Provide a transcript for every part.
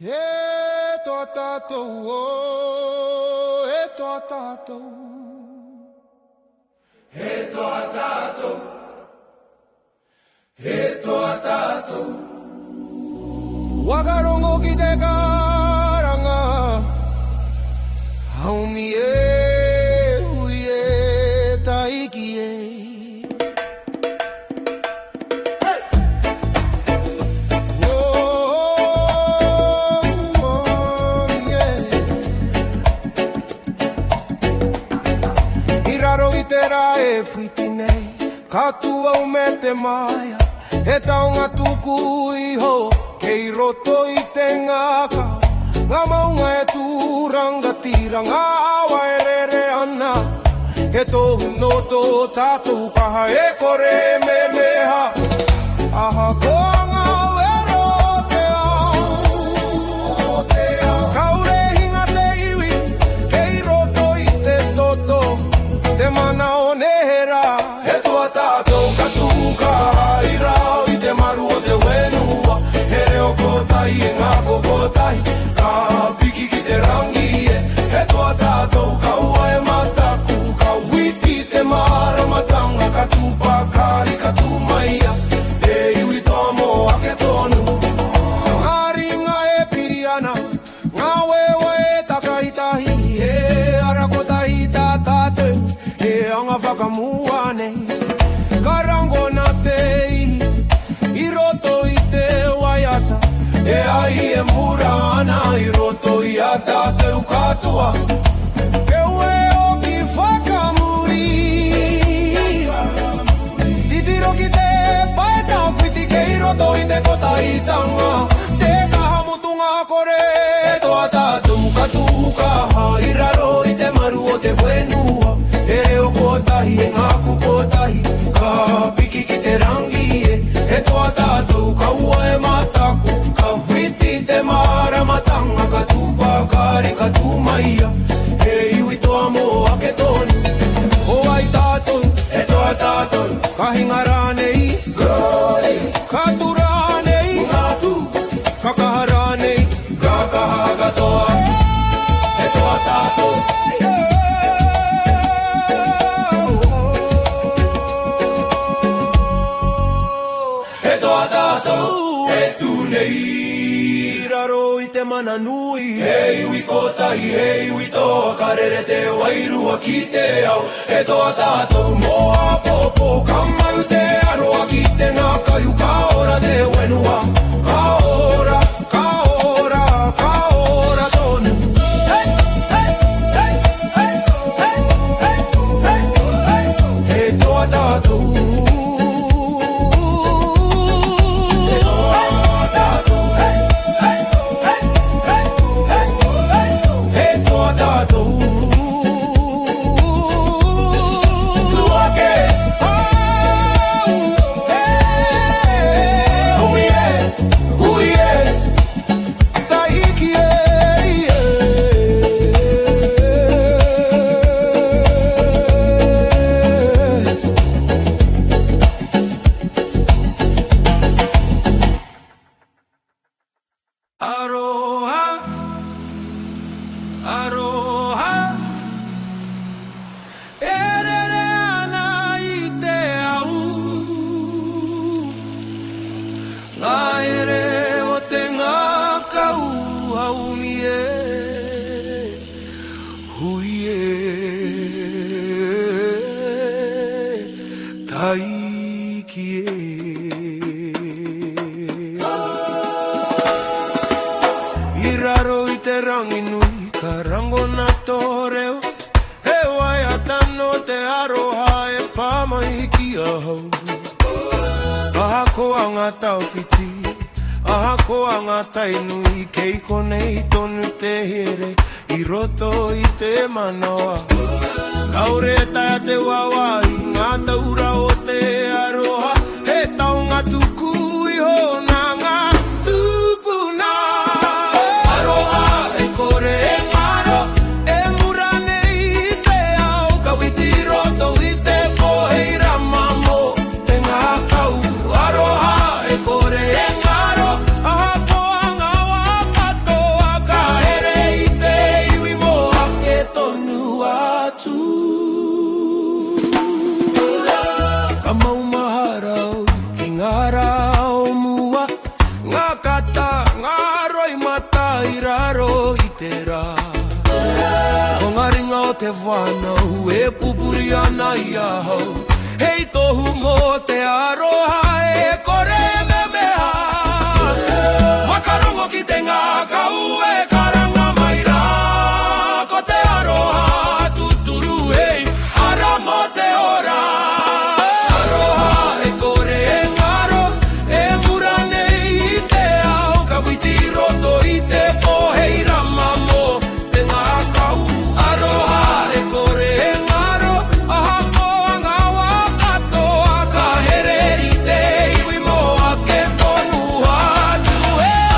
He tō tātou o, he tō tātou. He tō tātou, he tō tātou. Wakarongo ki te karanga, haumi e, hui e, taiki e. Tera e whiti nei, katua o me te maia, he taonga tuku iho, kei roto i te ngaka, ngā maunga e tūranga tira, ngā awa e rere ana, he tohu no tō tātou kaha e kore me meha, aha konga wero te ao, kaure hinga te iwi, kei roto i te toto, te mana o nehera, he tua tātou katuka, i rao i te maru o te wenua, he reo kotai e ngā kokotai, ka piki ki te rangi e, he tua tātou ka ua e mataku, ka witi te maramatanga, ka tupa kari ka tumaia, e iwi toa mo ake tonu. Ngā ringa e piriana, ngā wewa e takaitahi, he arakotahi tā tātou, he anga whakamuane, karango na te i roto i te waiata, e ai e mura ana i roto i a tātou katoa, ke ue o ki whakamuri, titiro ki te paeta whiti ke i roto i te kota i tanga, te kahamutunga kore, e toa tātou katukaha, i raro i te maru o te whenua, he reo kotahi e ngā kukotahi, ka piki ki te rangi e, he toa tātou ka ua e mataku, ka whiti te maramatanga, ka tupa kare ka tumaia, he iwi toa mo ake tonu, o ai tātou, he toa tātou, ka hinga rānei, ka tura nei, ka kaha rānei, ka kaha katoa, he toa tātou. Mana nui, he iwi kotahi, he iwi toa, karere te wairua ki te au, he toa tātou moa popo, kamau te aroa ki te ngā kaiu, ka ora te wenua, ka ora, ka ora, ka ora tonu. Hey, hey, hey, hey, hey, hey, hey, hey, he toa tātou. Aroha e kore e ngaro, aha koanga wakato. te whanau e pupuri ana i ahau. Hei tohu mo te aroha e kore me meha. Wakarongo ki te ngākau e karanga mai rā. Ko te aroha tuturu hei ara mo te ora. Aroha e kore e ngaro e mura nei i te ao. Ka witi roto i te pohei rama mo te ngākau. Aroha e kore e ngaro aha ko anga wa katoa. Ka hereri te iwi mo a ke tonu atu.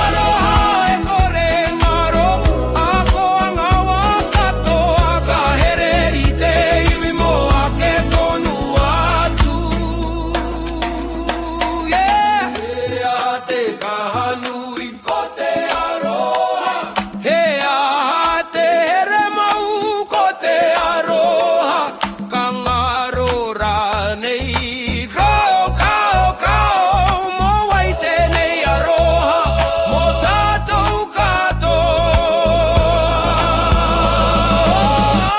Aroha e kore e ngaro aha ko anga wa katoa. Ka hereri te iwi mo a ke tonu atu. Yeah. He a te kahanui ko te aroha. He a te here mau ko te aroha. Ka ngaro rānei kao kao kao. Mo wai tēnei aroha mo tātou katoa.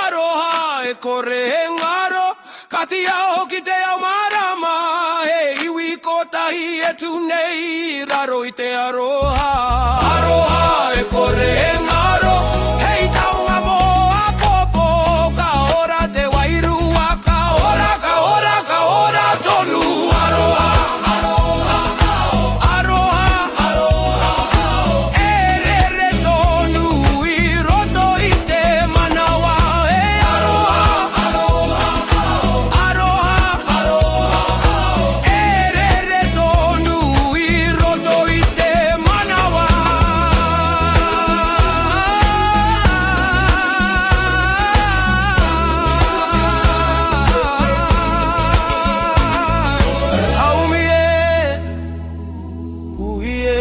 Aroha e kore e ngaro ka ti ao ki te ao marama. He iwi ko tahi e tu nei raro i te aroha. Aroha e kore e ngaro hei taunga mo a popo. Ka ora te wairua ka ora ka ora ka ora tonu. Aroha aroha aroha aroha e re re tonu i roto i te manawa. E aroha aroha aroha aroha e re re tonu i roto i te manawa. Haumi e hui e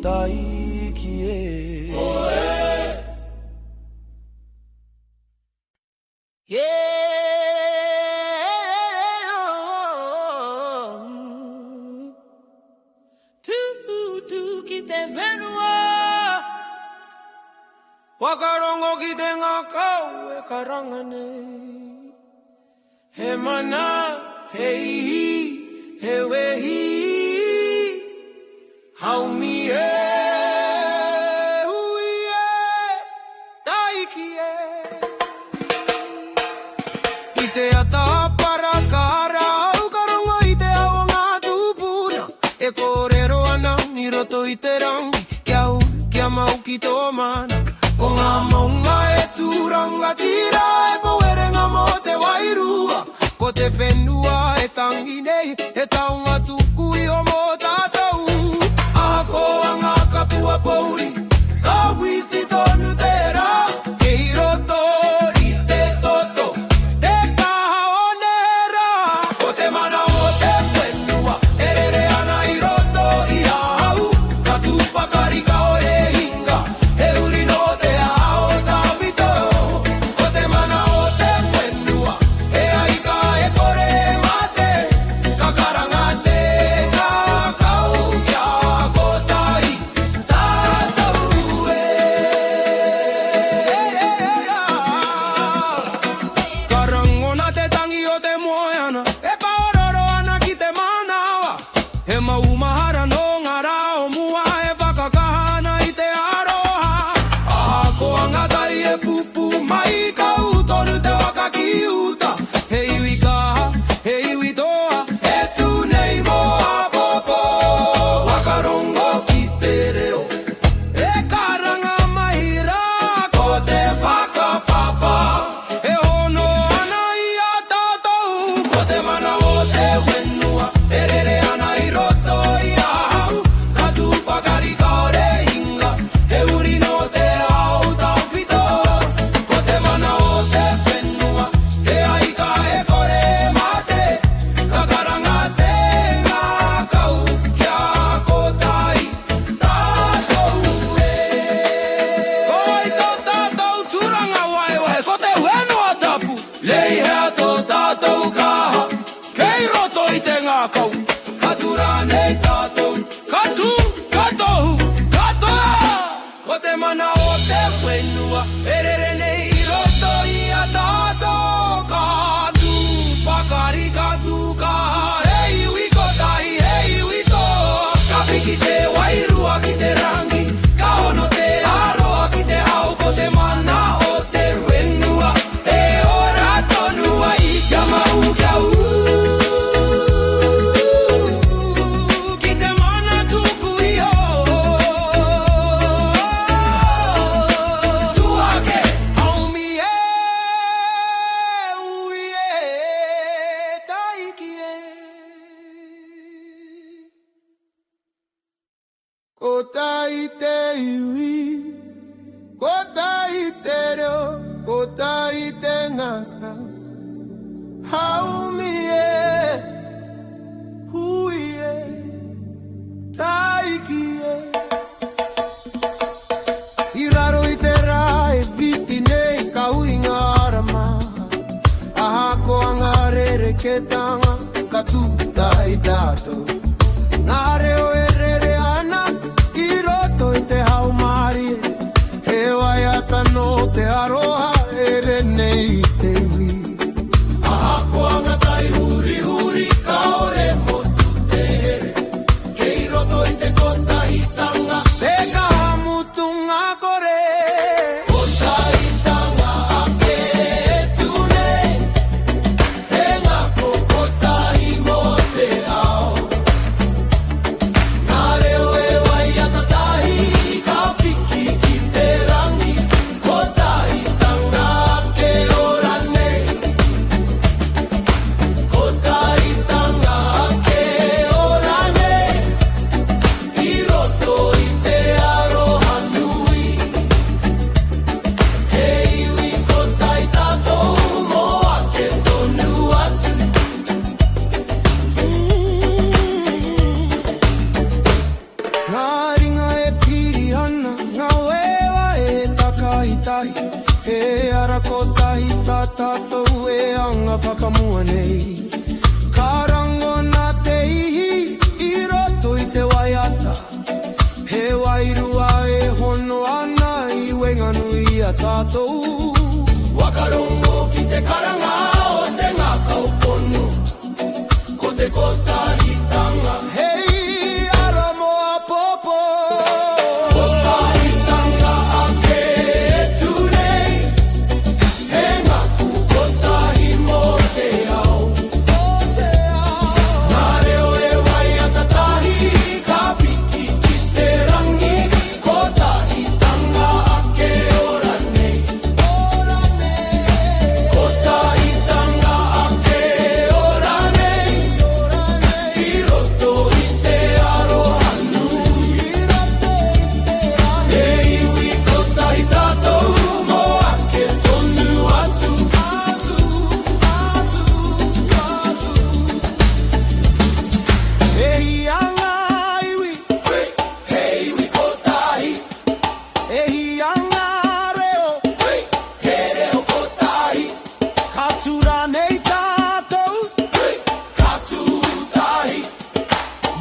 taiki e. Ki te whenua Wakarongo ki te ngākau e karanga nei. He mana, he ihi, he wehi. Haumi e, hui e, taiki e. I te ata para kara au karongo i te ao ngā tupuna. E kōrero ana ni roto i te rangi. Kia u, kia mau ki tō mana. Ko ngā maunga e tūranga tira e poerenga mo te wairua. Ko te whenua e tangi nei e taunga tuku i o mo tātou. Aha ko anga kapua pouri ka witi tonu te rā. Kei roto i te toto te kaha o ne rā. Ko te mana o te whenua e rere ana i roto i ahau. Ka tūpakari ka o he hinga he uri no te ao tawhito. Ko te mana o te whenua e aika e kore e mate. Ka karanga te ngākau kia kotai tātou e. Karangona te tangi o te moeana e paororo ana ki te manawa. He maumahara no ngā rao mua e whakakahana i te aroha. Aha ko angatai e pupu mai ka utonu te waka ki uta. He iwi kaha, he iwi toa, e tu nei mo a popo. Wakarongo ki te reo e karanga mai rā. Ko te whakapapa e hono ana i a tātou. Ko te mana o te whenua e rere ana i roto i ahau. Ka tūpakari ka ore hinga he uri no te ao tawhito. Ko te mana o te whenua e aika e kore e mate. Ka karanga te ngākau kia kotai tātou e. Ko ai tō tātou tūranga wai wai ko te whenua tapu. Lei hea tō tātou kaha kei roto i te ngākau. Ka tura nei tātou, ka tū, ka tohu, ka toa. Ko te mana o kota i te iwi, kota i te reo, kota i te ngaka. Haumi e, hui e, taiki e. I raro i te rai, viti nei ka ui ngā rama. Aha ko anga rere ke tanga, ka tuta i tātou. Nā reo e rere ana, i roto i te haumari e. He wai ata no te aroha, e re nei te ui. Aha ko anga tai huri huri, ka ore motu te here. Kei roto i te kota i tanga, te ka hamutunga kore. Kota i tanga ake e tunei, he ngako kota i mo te ao. Nā reo e wai ata tahi, ka piki ki te rangi. Kota i tanga ake ora nei. Kota i tanga ake ora nei. I roto i te aroha nui. He iwi kota i tātou mo ake tonu atu. Ngā ringa e piri ana, ngā wewa e takaitahi. He ara kotahi tā tātou e anga whakamua nei. Ka rango nā te ihi, i roto i te waiata. He wairua e hono ana, i wenganui a tātou. Wakarongo ki te karanga o te ngaka o pono, ko te kotahi tanga. Hei, ara moa popo. Kotahi tanga ake e tunei, he ngaku kotahi mo te ao. Nā reo e wai ata tahi, ka piki ki te rangi. Kotahi tanga ake ora nei. Kotahi tanga ake ora nei. I roto i te aroha nui. E iwi kotahi tātou mo ake tonu atu. E hianga iwi, he iwi kotahi. E hianga reo, he reo kotahi. Ka tura nei tātou, ka tūtahi.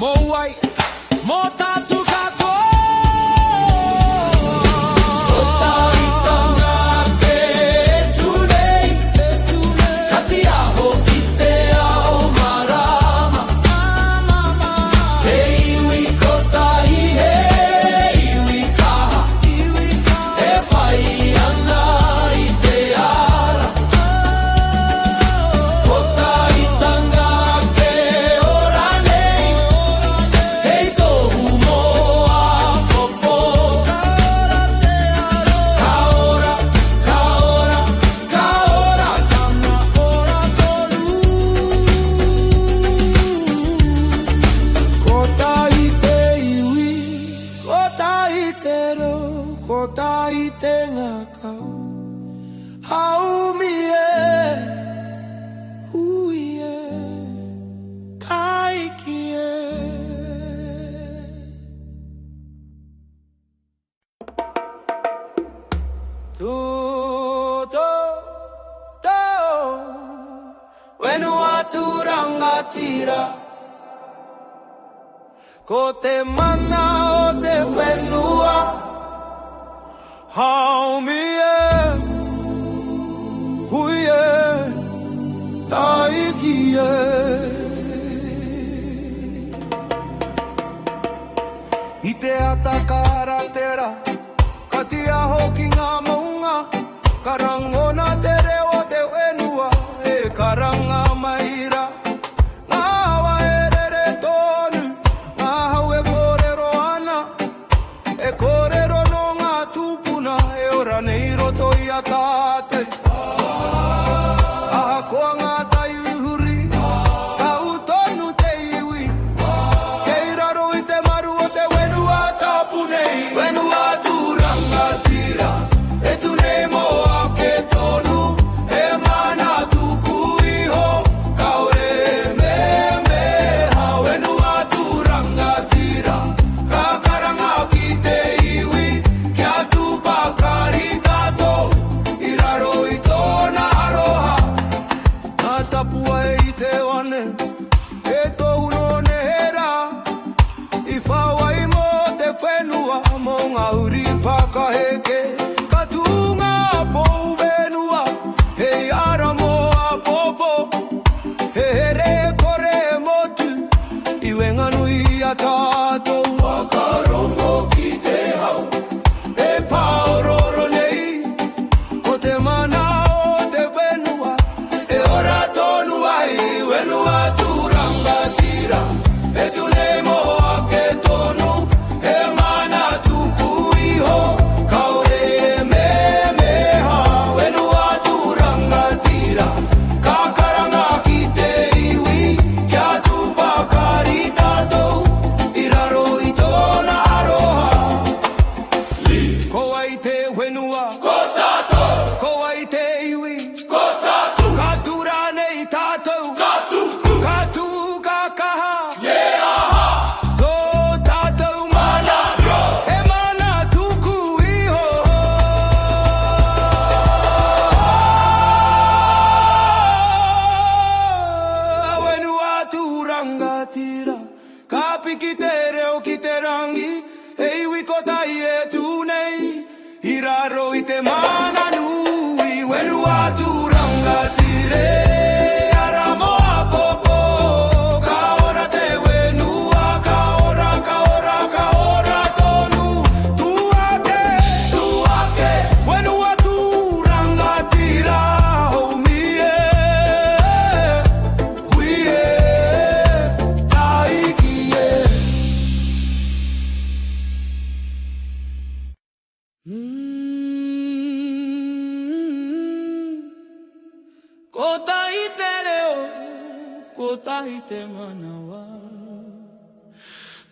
Mo wai, mo tātou katoa. Kotahi tanga ake e tunei, ka ti aho ki te ao marama. He iwi kotahi, he iwi kaha. E whai ana i te ara. Kotahi tanga ake ora nei. Hei tohu moa popo. Ka ora, ka ora, ka ora tana ora tonu. Kotahi te iwi, kotahi te ro, kotahi te ngaka. Haumi e, hui e, kaiki e. Tuto, to, wenu atu rangatira. Ko te mana o te whenua. Haumi e, hui e, taiki e. I te ata karatera, ka ti aho ki ngā maunga. Ka rangona te reo te whenua, e karanga maira. Ngā hawa e rere tonu, ngā hau e kōrero ana. E kōrero no ngā tūpuna, e ora nei roto i a tāte. Aha koa ngā tai uhuri, ka utonu te iwi. Kei raro i te maru o te whenua tapu. ngā uri whakaheke ka tunga pou wenua hei ara moa popo he here kore motu I wenga nui a tātou whakarongo ki te hau e paororo nei ko te mana o te wenua e ora tonu ai wenua turanga tira e tu nei moa ke tonu e mana tuku iho kaore me meha wenua turanga tira ka karanga ki te iwi kia tupakari tātou I raro I tōna aroha ko ai te wenua ko tātou ko ai te iwi ko tātou ka tura nei tātou ka tuku ka tu ka kaha tō tātou mana e mana tuku iho wenua turanga tira ka piki te reo ki te rangi e iwi ko tai e tu nei I raro I te mana nui wenua turanga tire ara moa popo ka ora te wenua ka ora tonu tuake wenua turanga tira homie huie taikie ko tai te reo ko tai te manawa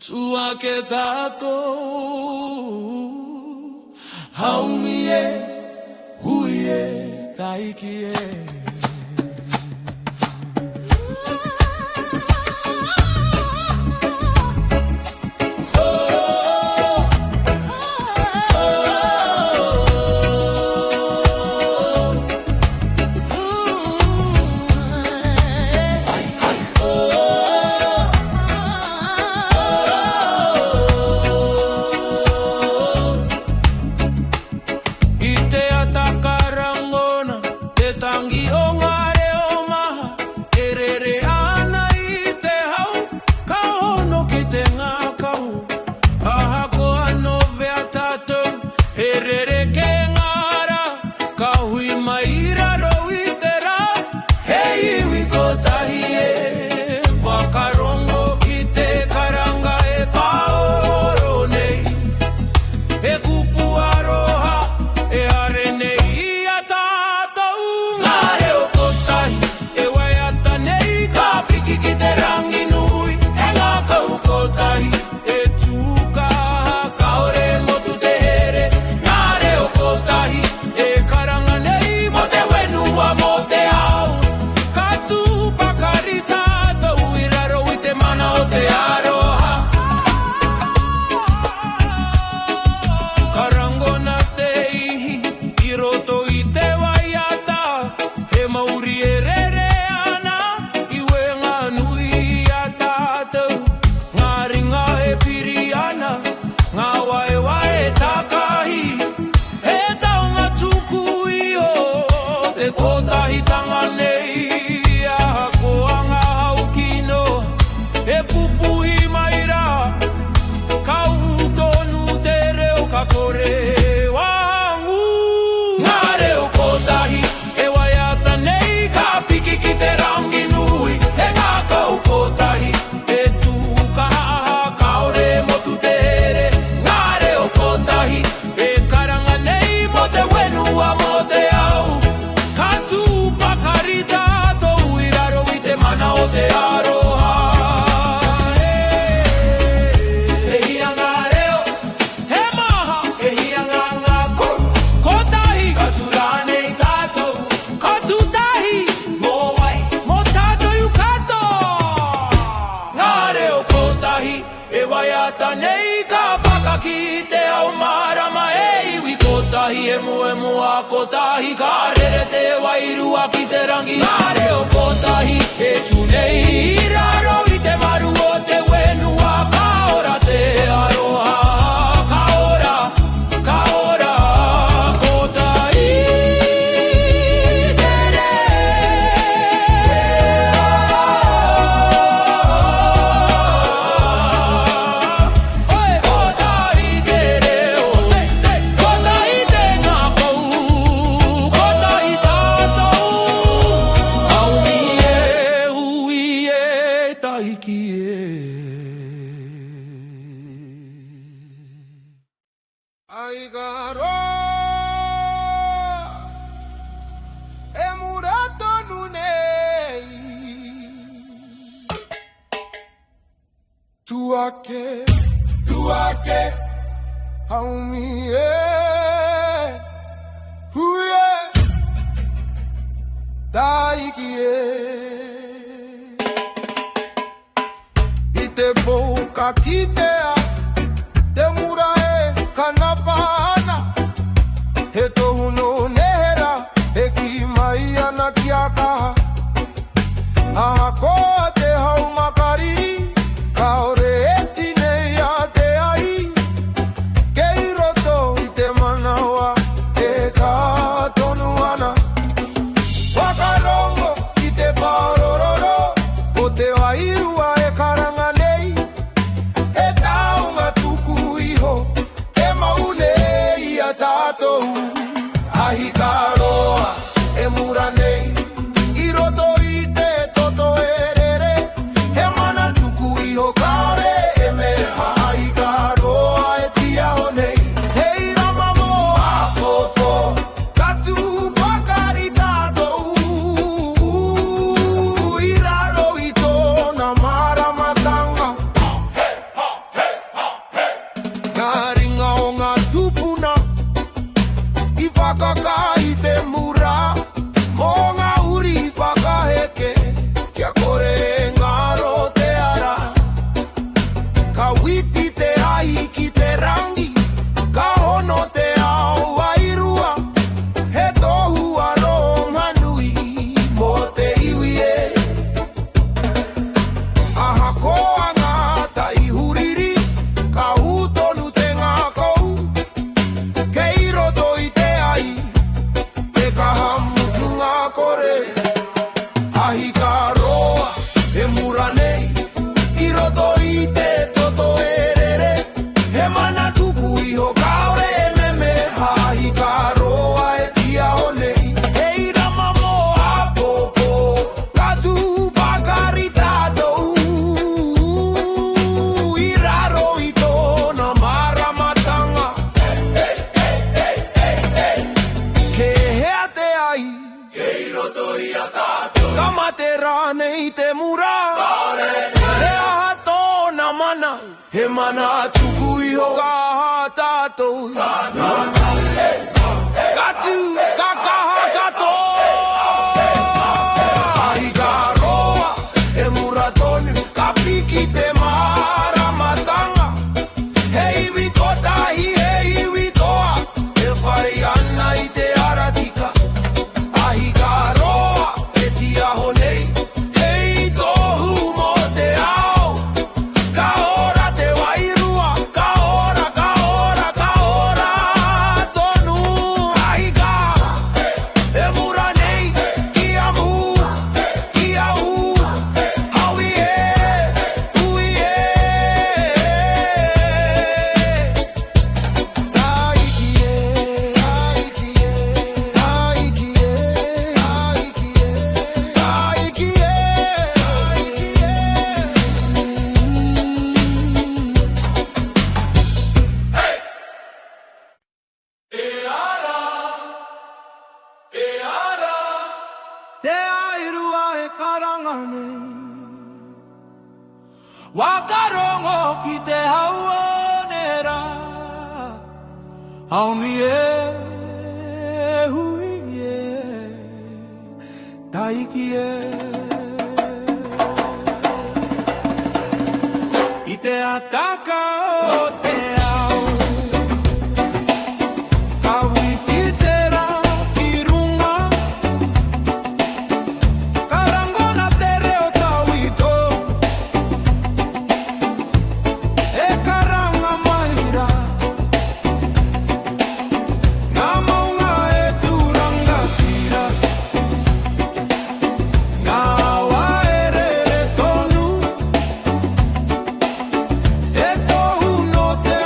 tua ke tātou haumie huie taikie I te atakarangona te tangi o ngā reo maha e rere ana I te hau ka hono ki te ngā kau aha ko ano vea tātou e rere ke ngāra ka hui mai raro I te rā hei iwi ko tahi e whakarongo ki te karanga e paoro nei e kupu aroha e are nei a tātou ngā reo kotahi e waiata nei ka piki ki te rangi nui e ngā kau kotahi e tūka kaore motu te here ngā reo kotahi e karanga nei mo te wenua mo te au ka tūpakari tātou I raro I te mana o te aroha karangona te ihi I roto I te waiata he mauri e rere ana I wenga nui a tātou ngā ringa e piri ana ngā wae takahi he taunga tuku iho te kotahi tanga nei aha ko anga hau kino e pupu I maira kau tonu te reo ka kore wangu ngā reo kotahi e waiata nei ka piki ki te rangi nui e ngā kau kotahi e tūka aha kaore motu te here ngā reo kotahi e karanga nei mo te wenua mo te au ka tūpakari tātou I raro I te mana o te aroha e hia ngā reo he maha e hia ngā kotahi ka tura nei tātou ka tūtahi mo wai mo tātou I kato ngā reo kotahi e waiata nei ka whakaki te au marama e iwi kotahi e mua kotahi ka rere te wairua ki te rangi ngā reo kotahi e tu nei I raro I te maru o te wenua ka ora te aroha ka ora Duake, Haumi, Huye, Taikie, Ite boca kitea, Temura kanapana, Heto uno nehera, Eki maia na kiaka, Ahako te hau makari, Kaore etine ya te ai, Keiroto ite manawa, e ka tonuana. Wakarongo ite parororo, o te wairua e karanganei, e taunga tuku iho, e maune ia tatou. Ahikaroa e muranei, iroto ite toto erere, he mana tuku iho kaore e meha. Ahikaroa e tia honei, hei ramamo a popo, katu pakari tatou, iraro ito na maramatanga. Ngā ringa o ngā tupuna, I whakaka I te mura, mō ngā uri I whakaheke, kia kore e ngaro te ara. Ka witi te ahi ki te rangi, ka hono te ao wairua, he tohu aro manui mō te iwi e. Aha koa ngā tai huriri, ka hūtonu te ngā kou, kei roto I te ai, te kahamutu ngā kore. Ahikaroa e muranei, I roto I te toto erere, he mana tuku iho kaore e meme. Ahikaroa e tia honei, hei ramamo a popo, katu pakari tatou, I raro I tōna maramatanga. Ke hea te ai, kei roto I a tātou, kama te rāne I te mura, he aha tōna mana, he mana tuku iho ka aha tātou. Katu kakaha kato, Ahikaroa e mura tonu, ka piki te maramatanga. Hei wiko tahi, hei wikoa, e whai ana I te aratika. Ahikaroa e tia honei, hei tohu mo te ao, ka ora te wairua, ka ora, ka ora, ka ora tonu. Ahika e mura nei, kia mu, kia u, aui e, ui e. Te airua e karangane, wakarongo ki te hauonera, auni e, hui e, taiki e. I te ataka o te ao, ka witi te rā ki runga, karangona te reo tau I tō, e karanga maira, ngā maunga e tūranga tira, ngā waerere tonu, e tohu no te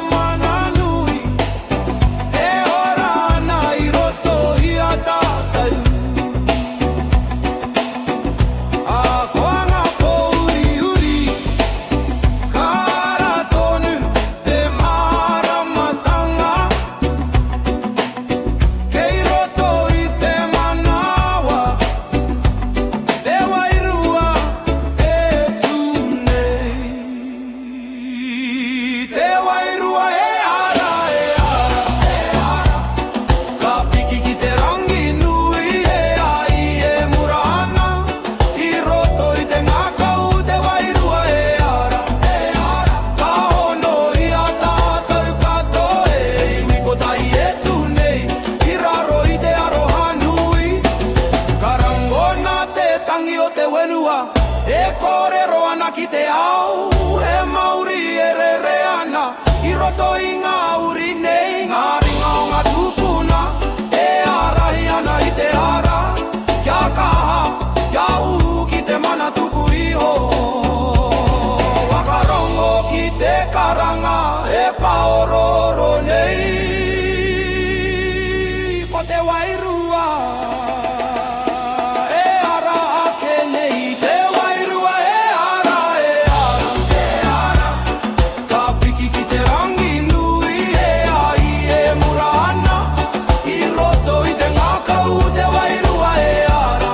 ara e paororo nei ko te wairua e ara ake nei te wairua e ara ka piki ki te rangi nui e ai e murana I roto I te ngakau te wairua e ara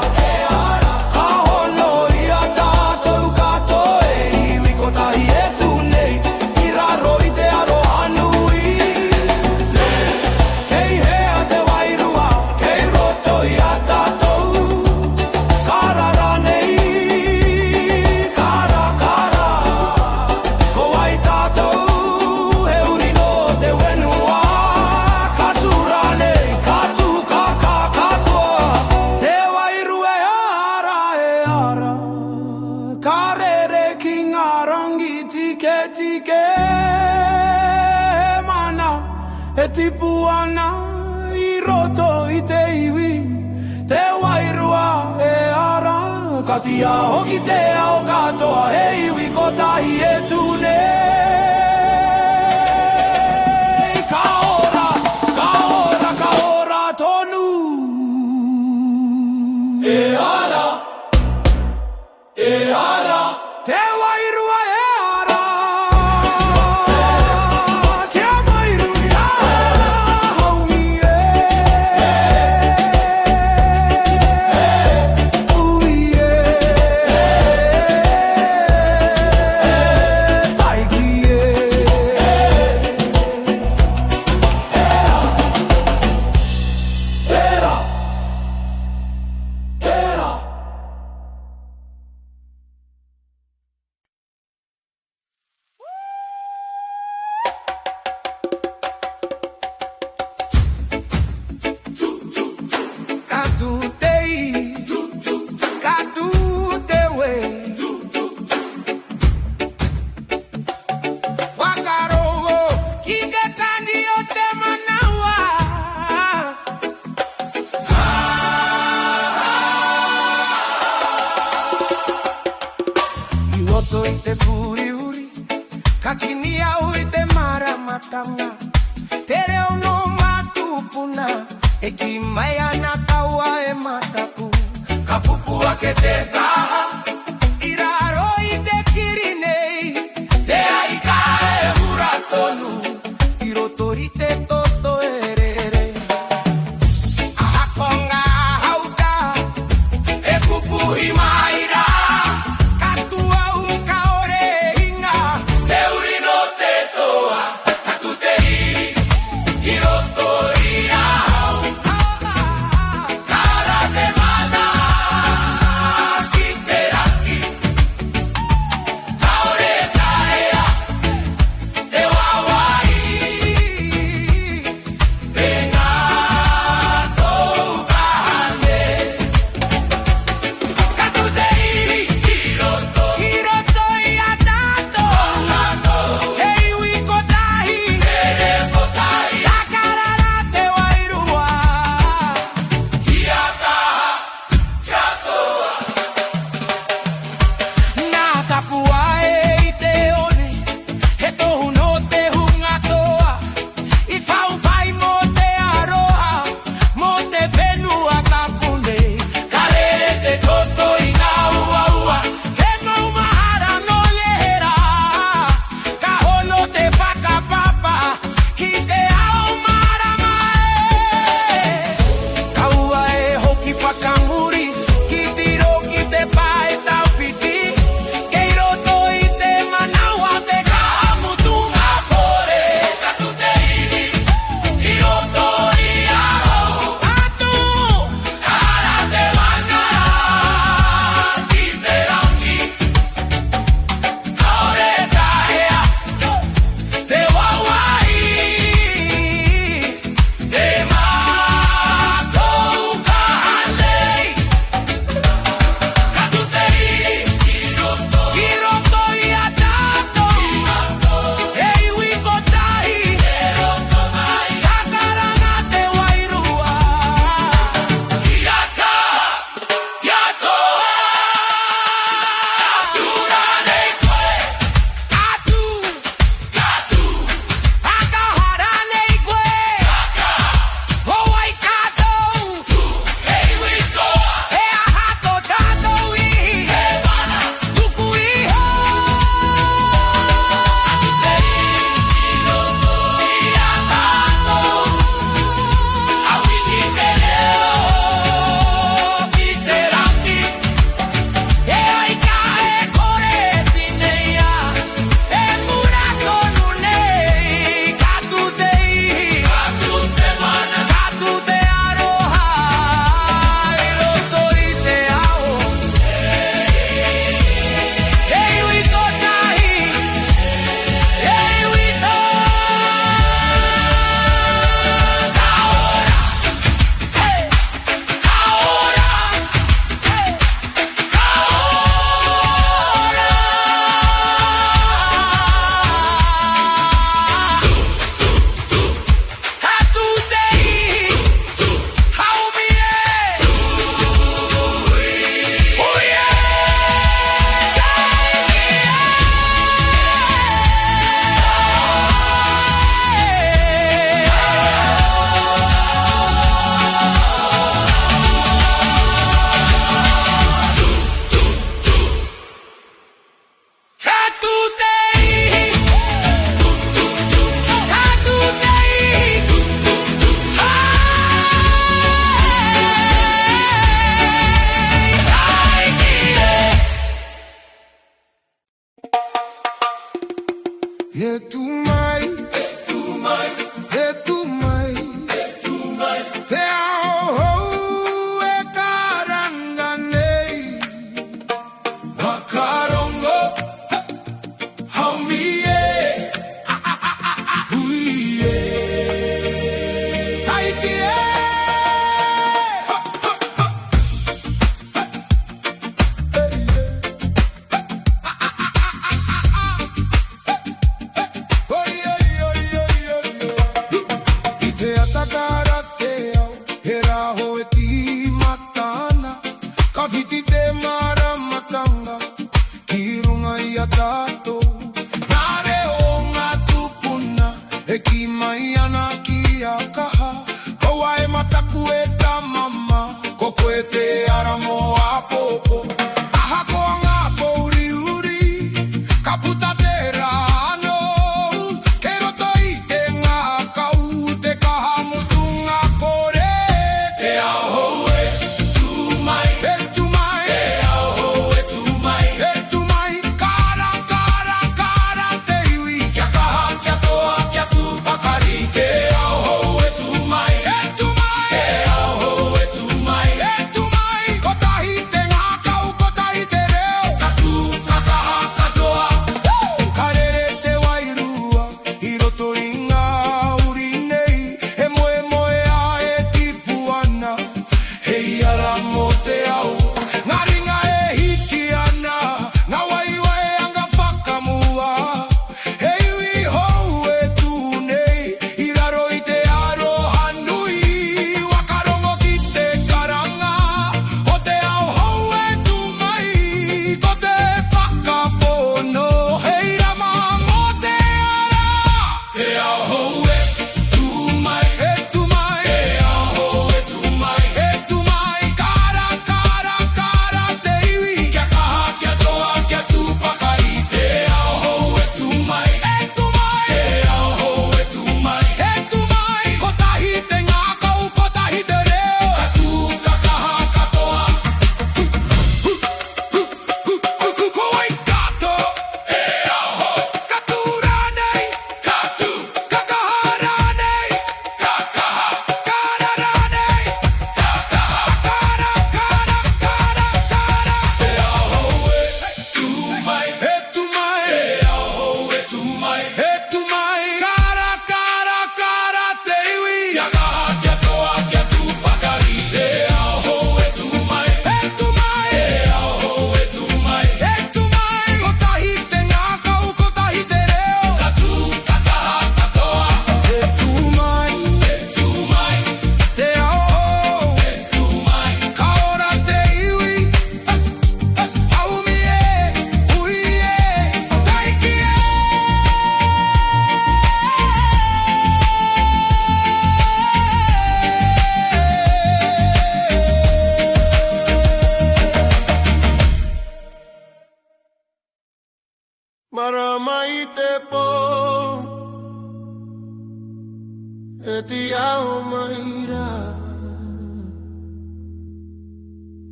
ka hono I a tātou kato e iwi ko tahi e tūnei I raro I te aro anui kei hea te wairua kei roto I a tātou karara nei kara ko ai tātou he uri no te wenua katura nei katu katoa te wairua e ara karere ki ngā rangi tike mana e tipu ana I roto I te iwi te wairua e ara ka tia hoki te ao katoa he iwi ko tahi e tūnei ka ora tonu e ara te wairua e ara te mairu I ara haumi ui taiki era Katu te wei Wakarogo ki ke tani o te manawa I roto I te puri uri ka kini au I te maramatanga te reo no matupuna e ki mai ana taua e matapu ka pupua ke te kaha I raro I te kiri nei te aika e hura tonu I roto I te toto e rere ahakonga hauta e pupuhi maira katua uka ore inga te uri no te toa katu te I roto I ahau kara te mana ki te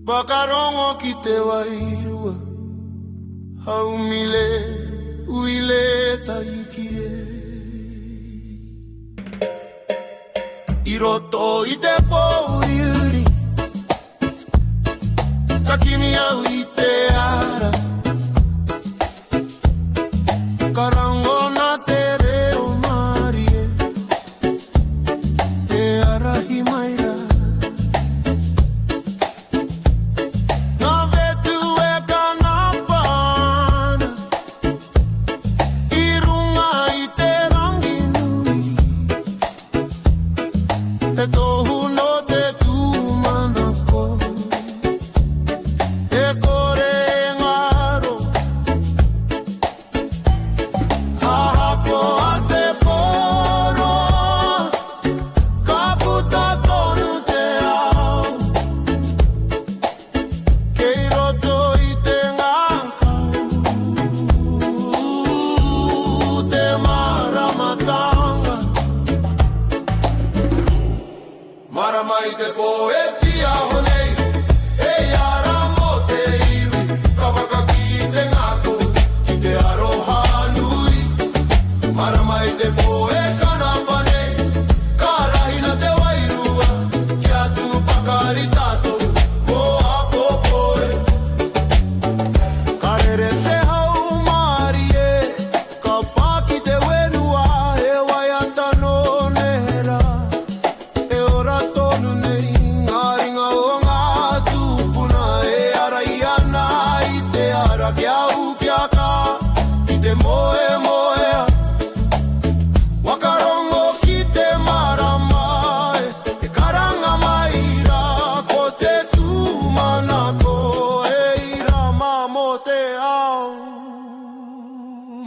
Bakarongo ki te wairua Haumile uile taikie Iroto i te fōiuri Kakimi au i te ara Karango na te reo marie E arahi maira Maramai te poetia honei E ara mo te iwi Kawaka ki te ngako Ki te aroha nui Maramai te te poe kanapane, karahina te wairua, kia tu pakari tato, moa popoe. Karere te hau marie, ka paki te wenua, e waiata no nera, e ora tonu nei, ngaringa o ngā tupuna, e ara iana i te ara kia u kia ka, ki te moe moea. Wakarongo ki te marama, e karanga maira, ko te tūmana ko, e ira mamo te au.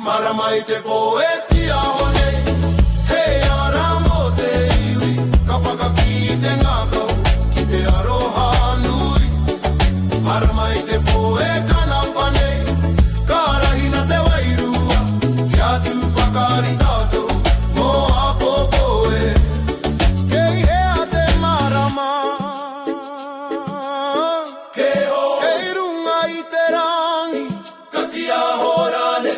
Marama i te poetia honei, hei ara mo te iwi, ka whakaki te ngakau, ki te aroha nui. Marama i te poe kanapane, karahina te wairua, kia tu pakari tātou, moa popoe. Kei hea te marama, kei runga i te rangi, katia horane,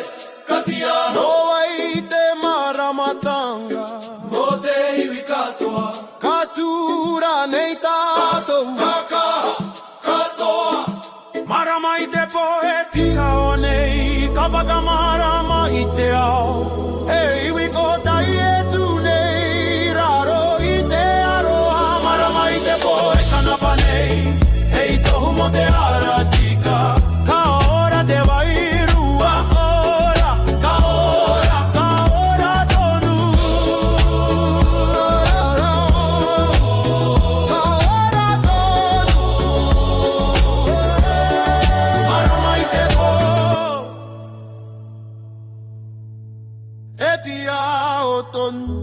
katia noa i te maramatanga, mo te iwi katoa, katura nei tātou, kakaha, katoa. Marama i te poetia o nei, ka whakamarama i te ao. E iwi ko tai e tu nei, raro i te aroa. Marama i te poe kanapa nei, hei tohu mo te ara tika. Ka ora te wairua, ora, ka ora, ka ora tonu. Ka ora tonu. Marama i te poe, e tia o tonu.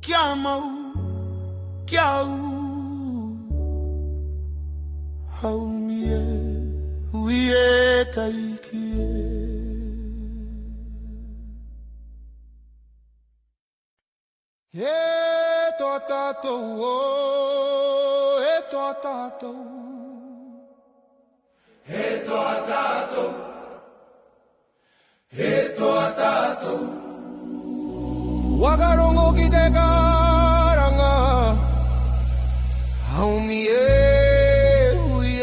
Kia mau, kia u, hau mie, hui e taiki e. E toa tātou o, e toa tātou. E toa tātou, e toa tātou. Wakarongo ki te karanga, haumi e, hui e,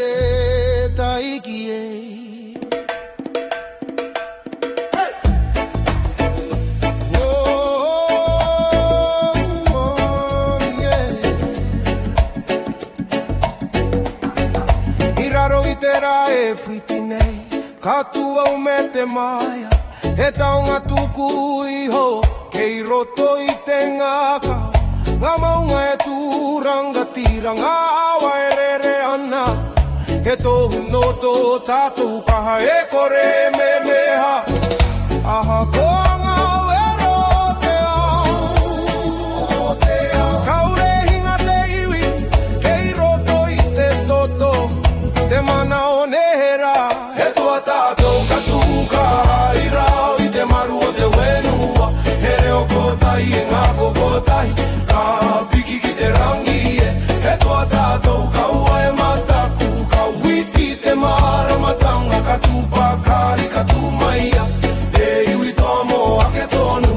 taiki e. E whiti nei, katua o me te maia, e taonga tuku iho, kei roto i te ngaka. Ngā maunga e tūranga tira, ngā awa e rere ana, e tohu no tō tātou kaha e kore me meha. Aha koanga e rote au, kaure hinga te iwi, kei roto i te toto. Te mana o nehera, e toa tātou katuka, i rao i te maru o te wenua, he reo kotai e ngā kokotai, ka piki ki te rangi e toa tātou kaua e mataku, ka witi te maramatanga, ka tupakari, ka tumaia, te iwi toa mo ake tonu.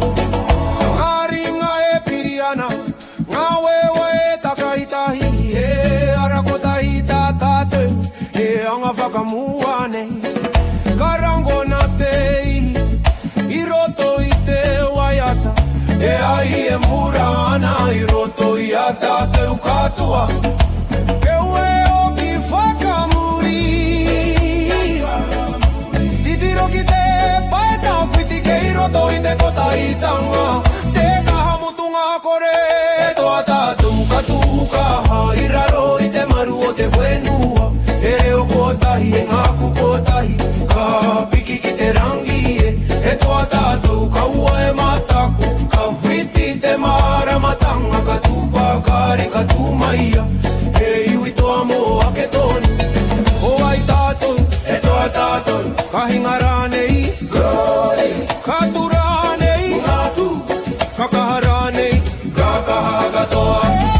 Ngā ringa e piriana, ngā wewa e takaitahi, e arakotahi tā tātou, e anga whakamua nei, karango na te i roto i te waiata, e ai e mura ana i roto i a tātou katoa. Ke ue o ki whakamuri, titiro ki te paeta whiti, ke i roto i te kota i tanga, te kaha mutunga kore, e toa tātou katukaha, i raro i te maru o te wenua. E reo kotahi, e ngā kukotahi, ka piki ki te rangi e toa tātou kaua e mataku, ka whiti te maramatanga, ka tupakari, ka tumaia, e iwi toa mo ake tonu. O ai tātou, e toa tātou, ka hinga